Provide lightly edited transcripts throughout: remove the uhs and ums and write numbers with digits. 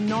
9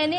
NA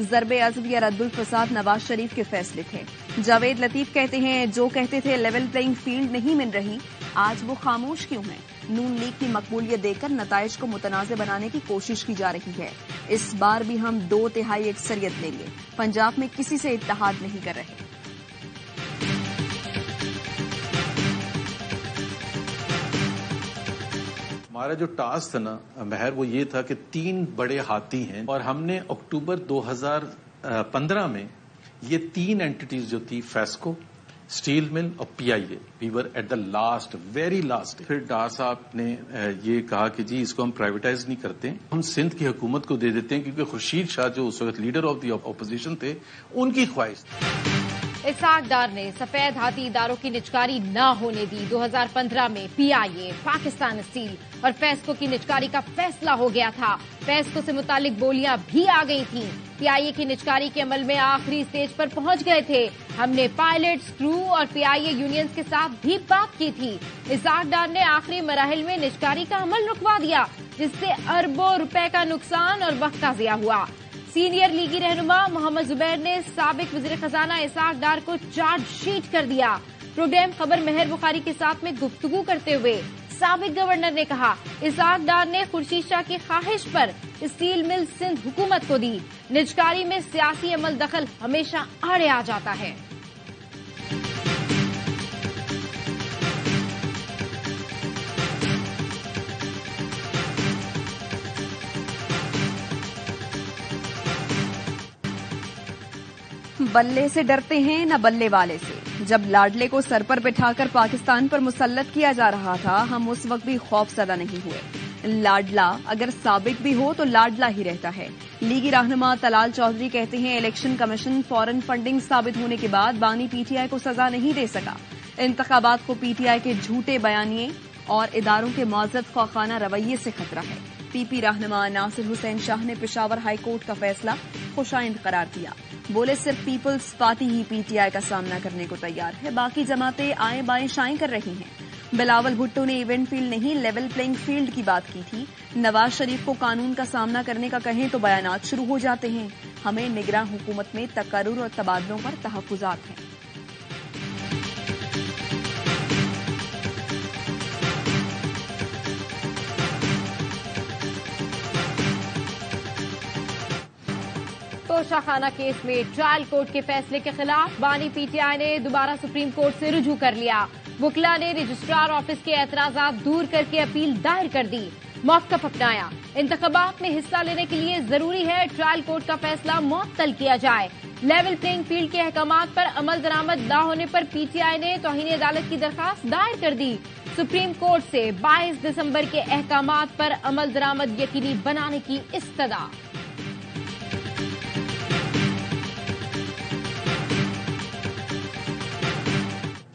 ضرب عزم یا رد الفساد نواز شریف کے فیصلے تھے۔ جاوید لطیف کہتے ہیں جو کہتے تھے لیول پلئنگ فیلڈ نہیں مل رہی، آج وہ خاموش کیوں ہیں؟ نون لیگ کی مقبولیت دیکھ کر نتائج کو متنازع بنانے کی کوشش کی جا رہی ہے۔ اس بار بھی ہم 2/3 اکثریت لیں گے۔ پنجاب میں کسی سے اتحاد نہیں کر رہے۔ ہمارا جو ٹاسک تھا نا مہر، وہ یہ تھا کہ 3 بڑے ہاتھی ہیں اور ہم نے اکتوبر 2015 میں یہ 3 اینٹیز جو تھی، فیسکو، اسٹیل مل اور P I A, we were at the last, very last. پھر ڈار صاحب نے یہ کہا کہ جی اس کو ہم پرائیویٹائز نہیں کرتے، ہم سندھ کی حکومت کو دے دیتے ہیں، کیونکہ خورشید شاہ جو اس وقت لیڈر آف دی اپوزیشن تھے، ان کی خواہش تھی۔ اسحاق ڈار نے سفید ہاتھی اداروں کی نجکاری نہ ہونے دی۔ 2015 میں پی آئی اے، پاکستان اسٹیل اور فیسکو کی نجکاری کا فیصلہ ہو گیا تھا۔ فیسکو سے متعلق بولیاں بھی آ گئی تھیں۔ پی آئی اے کی نجکاری کے عمل میں آخری سٹیج پر پہنچ گئے تھے۔ ہم نے پائلٹس، کرو اور پی آئی اے یونینز کے ساتھ بھی بات کی تھی۔ اسحاق ڈار نے آخری مراحل میں نجکاری کا عمل رکوا دیا، جس سے اربوں روپے کا نقصان اور وقت کا ضیاع ہوا۔ سینئر لیگی رہنما محمد زبیر نے سابق وزیر خزانہ اسحاق ڈار کو چارج شیٹ کر دیا۔ پروگرام خبر مہر بخاری کے ساتھ میں گفتگو کرتے ہوئے سابق گورنر نے کہا، اسحاق ڈار نے خورشید شاہ کی خواہش پر اسٹیل مل سندھ حکومت کو دی۔ نجکاری میں سیاسی عمل دخل ہمیشہ آڑے آ جاتا ہے۔ بلے سے ڈرتے ہیں نہ بلے والے سے۔ جب لاڈلے کو سر پر بٹھا کر پاکستان پر مسلط کیا جا رہا تھا، ہم اس وقت بھی خوف زدہ نہیں ہوئے۔ لاڈلا اگر سابق بھی ہو تو لاڈلا ہی رہتا ہے۔ لیگی رہنما طلال چودھری کہتے ہیں الیکشن کمیشن فورن فنڈنگ ثابت ہونے کے بعد بانی پی ٹی آئی کو سزا نہیں دے سکا۔ انتخابات کو پی ٹی آئی کے جھوٹے بیانیے اور اداروں کے معزز خواخانہ رویے سے خطرہ ہے۔ پی پی رہنما ناصر حسین شاہ نے پشاور ہائی کورٹ کا فیصلہ خوشائند قرار دیا۔ بولے صرف پیپلز پارٹی ہی پی ٹی آئی کا سامنا کرنے کو تیار ہے، باقی جماعتیں آئیں بائیں شائیں کر رہی ہیں۔ بلاول بھٹو نے ایونٹ فیلڈ نہیں لیول پلئنگ فیلڈ کی بات کی تھی۔ نواز شریف کو قانون کا سامنا کرنے کا کہیں تو بیانات شروع ہو جاتے ہیں۔ ہمیں نگراں حکومت میں تقرر اور تبادلوں پر تحفظات ہیں۔ توشہ خانہ کیس میں ٹرائل کورٹ کے فیصلے کے خلاف بانی پی ٹی آئی نے دوبارہ سپریم کورٹ سے رجوع کر لیا۔ وکلا نے رجسٹرار آفس کے اعتراضات دور کر کے اپیل دائر کر دی، موقف اپنایا۔ انتخابات میں حصہ لینے کے لیے ضروری ہے ٹرائل کورٹ کا فیصلہ معطل کیا جائے۔ لیول پلئنگ فیلڈ کے احکامات پر عمل درآمد نہ ہونے پر پی ٹی آئی نے توہین عدالت کی درخواست دائر کر دی۔ سپریم کورٹ سے 22 دسمبر کے احکامات پر عمل درآمد یقینی بنانے کی استدعا۔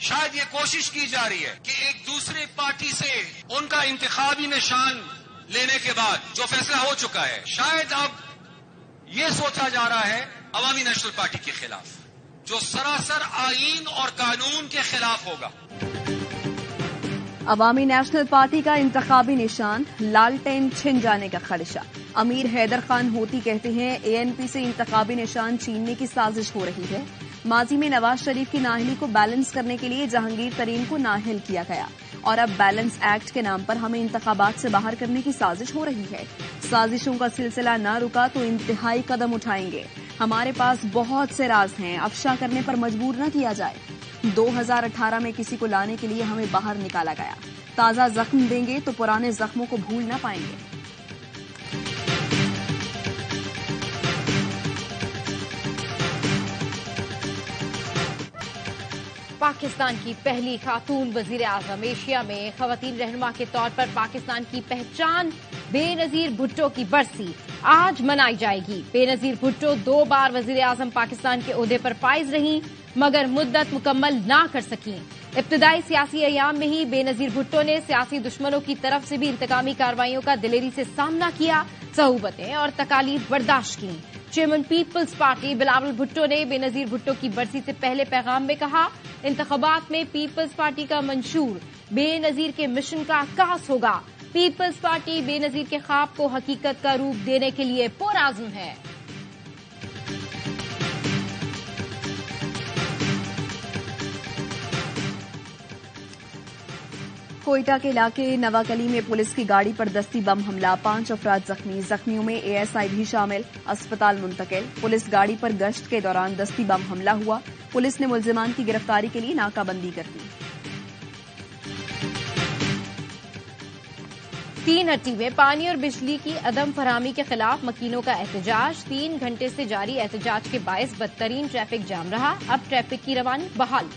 شاید یہ کوشش کی جا رہی ہے کہ ایک دوسرے پارٹی سے ان کا انتخابی نشان لینے کے بعد جو فیصلہ ہو چکا ہے، شاید اب یہ سوچا جا رہا ہے عوامی نیشنل پارٹی کے خلاف، جو سراسر آئین اور قانون کے خلاف ہوگا۔ عوامی نیشنل پارٹی کا انتخابی نشان لالٹین چھن جانے کا خدشہ۔ امیر حیدر خان ہوتی کہتے ہیں اے این پی سے انتخابی نشان چھیننے کی سازش ہو رہی ہے۔ ماضی میں نواز شریف کی نااہلی کو بیلنس کرنے کے لیے جہانگیر ترین کو نااہل کیا گیا اور اب بیلنس ایکٹ کے نام پر ہمیں انتخابات سے باہر کرنے کی سازش ہو رہی ہے۔ سازشوں کا سلسلہ نہ رکا تو انتہائی قدم اٹھائیں گے۔ ہمارے پاس بہت سے راز ہیں، افشا کرنے پر مجبور نہ کیا جائے۔ 2018 میں کسی کو لانے کے لیے ہمیں باہر نکالا گیا۔ تازہ زخم دیں گے تو پرانے زخموں کو بھول نہ پائیں گے۔ پاکستان کی پہلی خاتون وزیر اعظم، ایشیا میں خواتین رہنما کے طور پر پاکستان کی پہچان بے نظیر بھٹو کی برسی آج منائی جائے گی۔ بے نظیر بھٹو 2 بار وزیر اعظم پاکستان کے عہدے پر فائز رہیں مگر مدت مکمل نہ کر سکیں۔ ابتدائی سیاسی ایام میں ہی بے نظیر بھٹو نے سیاسی دشمنوں کی طرف سے بھی انتقامی کارروائیوں کا دلیری سے سامنا کیا، صعوبتیں اور تکالیف برداشت کی۔ چیئرمین پیپلز پارٹی بلاول بھٹو نے بے نظیر بھٹو کی برسی سے پہلے پیغام میں کہا، انتخابات میں پیپلز پارٹی کا منشور بے نظیر کے مشن کا عکاس ہوگا۔ پیپلز پارٹی بے نظیر کے خواب کو حقیقت کا روپ دینے کے لیے پرعزم ہے۔ کوئٹہ کے علاقے نواکلی میں پولیس کی گاڑی پر دستی بم حملہ، 5 افراد زخمی، زخمیوں میں ASI بھی شامل، اسپتال منتقل۔ پولیس گاڑی پر گشت کے دوران دستی بم حملہ ہوا، پولیس نے ملزمان کی گرفتاری کے لیے ناکہ بندی کر دی۔ 3 ہٹی میں پانی اور بجلی کی عدم فراہمی کے خلاف مکینوں کا احتجاج، 3 گھنٹے سے جاری احتجاج کے باعث بدترین ٹریفک جام رہا، اب ٹریفک کی روانی بحال۔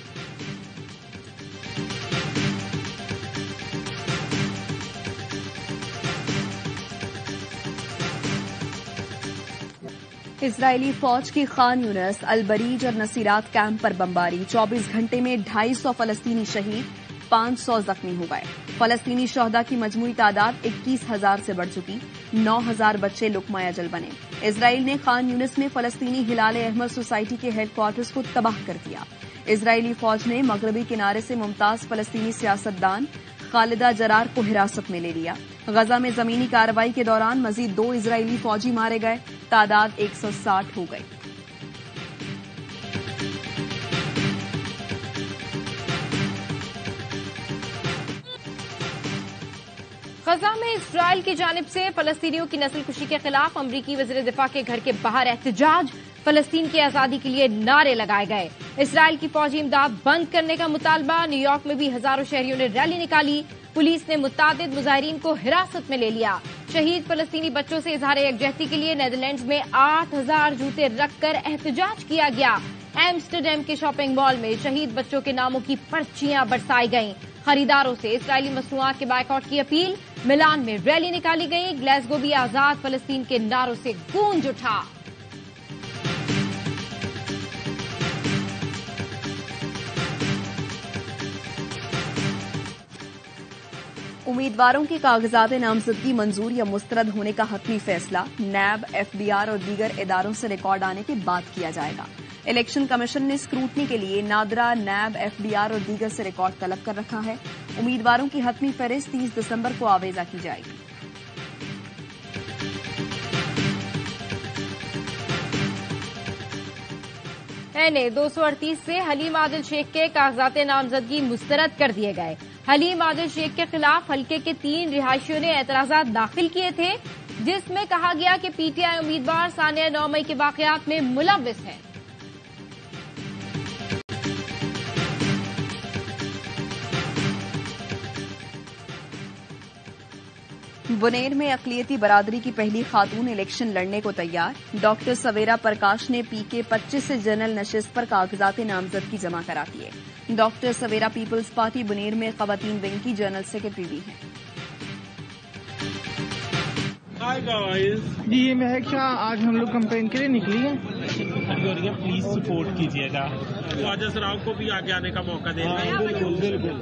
اسرائیلی فوج کی خان یونس، البریج اور نصیرات کیمپ پر بمباری، 24 گھنٹے میں 250 فلسطینی شہید، 500 زخمی ہو گئے۔ فلسطینی شہداء کی مجموعی تعداد 21,000 سے بڑھ چکی، 9,000 بچے لقمہ اجل بنے۔ اسرائیل نے خان یونس میں فلسطینی ہلال احمر سوسائٹی کے ہیڈ کوارٹرز کو تباہ کر دیا۔ اسرائیلی فوج نے مغربی کنارے سے ممتاز فلسطینی سیاستدان خالدہ جرار کو حراست میں لے لیا۔ غزہ میں زمینی کارروائی کے دوران مزید 2 اسرائیلی فوجی مارے گئے، تعداد 160 ہو گئی۔ غزہ میں اسرائیل کی جانب سے فلسطینیوں کی نسل کشی کے خلاف امریکی وزیر دفاع کے گھر کے باہر احتجاج، فلسطین کی آزادی کے لیے نعرے لگائے گئے۔ اسرائیل کی فوجی امداد بند کرنے کا مطالبہ، نیو یارک میں بھی ہزاروں شہریوں نے ریلی نکالی، پولیس نے متعدد مظاہرین کو حراست میں لے لیا۔ شہید فلسطینی بچوں سے اظہار یکجہتی کے لیے نیدرلینڈز میں 8,000 جوتے رکھ کر احتجاج کیا گیا۔ ایمسٹرڈیم کے شاپنگ مال میں شہید بچوں کے ناموں کی پرچیاں برسائی گئیں۔ خریداروں سے اسرائیلی مصنوعات کے بائیکاٹ کی اپیل، ملان میں ریلی نکالی گئی، گلیسگو بھی آزاد فلسطین کے نعروں سے گونج اٹھا۔ امیدواروں کے کاغذات نامزدگی منظور یا مسترد ہونے کا حتمی فیصلہ نیب، FBR اور دیگر اداروں سے ریکارڈ آنے کے بعد کیا جائے گا۔ الیکشن کمیشن نے اسکروٹنی کے لیے نادرا، نیب، FBR اور دیگر سے ریکارڈ طلب کر رکھا ہے۔ امیدواروں کی حتمی فہرست 30 دسمبر کو آویزہ کی جائے گی۔ NA 238 سے حلیم عادل شیخ کے کاغذات نامزدگی مسترد کر دیے گئے۔ حلیم عادل شیخ کے خلاف حلقے کے 3 رہائشیوں نے اعتراضات داخل کیے تھے، جس میں کہا گیا کہ PTI امیدوار ثانیہ 9 مئی کے واقعات میں ملوث ہیں۔ بنیر میں اقلیتی برادری کی پہلی خاتون الیکشن لڑنے کو تیار، ڈاکٹر سویرا پرکاش نے PK 25 سے جنرل نشست پر کاغذات نامزدگی جمع کرا دیے۔ ڈاکٹر سویرا پیپلز پارٹی بنیر میں خواتین ونگ کی جنرل سیکرٹری بھی ہیں۔ جی یہ مہک شاہ، آج ہم لوگ کمپین کے لیے نکلی ہیں، پلیز سپورٹ کیجیے گا، خواجہ سراؤ کو بھی آگے آنے کا موقع دینا۔ بالکل۔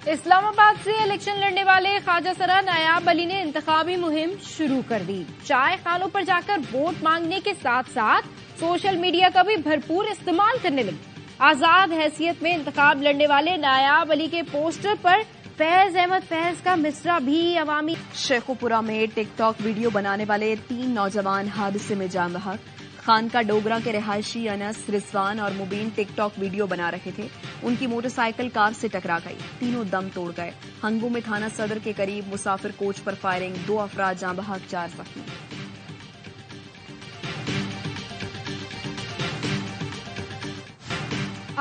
اسلام آباد سے الیکشن لڑنے والے خواجہ سرا نایاب علی نے انتخابی مہم شروع کر دی۔ چائے خانوں پر جا کر ووٹ مانگنے کے ساتھ ساتھ سوشل میڈیا کا بھی بھرپور استعمال کرنے لگے۔ آزاد حیثیت میں انتخاب لڑنے والے نایاب علی کے پوسٹر پر فیض احمد فیض کا مصرع بھی عوامی۔ شیخوپورہ میں ٹک ٹاک ویڈیو بنانے والے 3 نوجوان حادثے میں جاں بحق۔ خانقاہ ڈوگرہ کے رہائشی انس، رضوان اور مبین ٹک ٹاک ویڈیو بنا رہے تھے، ان کی موٹر سائیکل کار سے ٹکرا گئی، تینوں دم توڑ گئے۔ ہنگو میں تھانہ صدر کے قریب مسافر کوچ پر فائرنگ، 2 افراد جاں بحق، 4 زخمی۔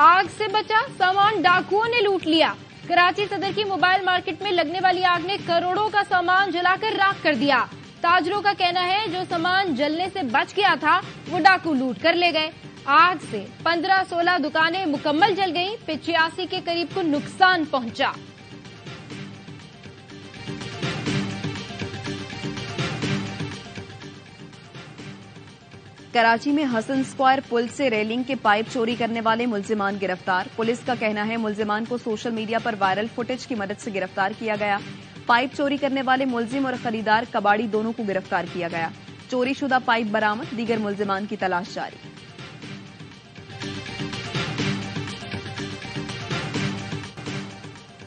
آگ سے بچا سامان ڈاکوؤں نے لوٹ لیا۔ کراچی صدر کی موبائل مارکیٹ میں لگنے والی آگ نے کروڑوں کا سامان جلا کر راکھ کر دیا۔ تاجروں کا کہنا ہے جو سامان جلنے سے بچ گیا تھا وہ ڈاکو لوٹ کر لے گئے۔ آگ سے 15-16 دکانیں مکمل جل گئیں، 85 کے قریب کو نقصان پہنچا۔ کراچی میں حسن اسکوائر پل سے ریلنگ کے پائپ چوری کرنے والے ملزمان گرفتار۔ پولیس کا کہنا ہے ملزمان کو سوشل میڈیا پر وائرل فوٹیج کی مدد سے گرفتار کیا گیا۔ پائپ چوری کرنے والے ملزم اور خریدار کباڑی دونوں کو گرفتار کیا گیا۔ چوری شدہ پائپ برآمد، دیگر ملزمان کی تلاش جاری۔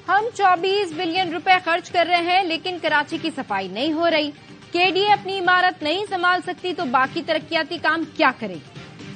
ہم 24 بلین روپے خرچ کر رہے ہیں لیکن کراچی کی صفائی نہیں ہو رہی۔ KDA اپنی عمارت نہیں سنبھال سکتی تو باقی ترقیاتی کام کیا کرے گی؟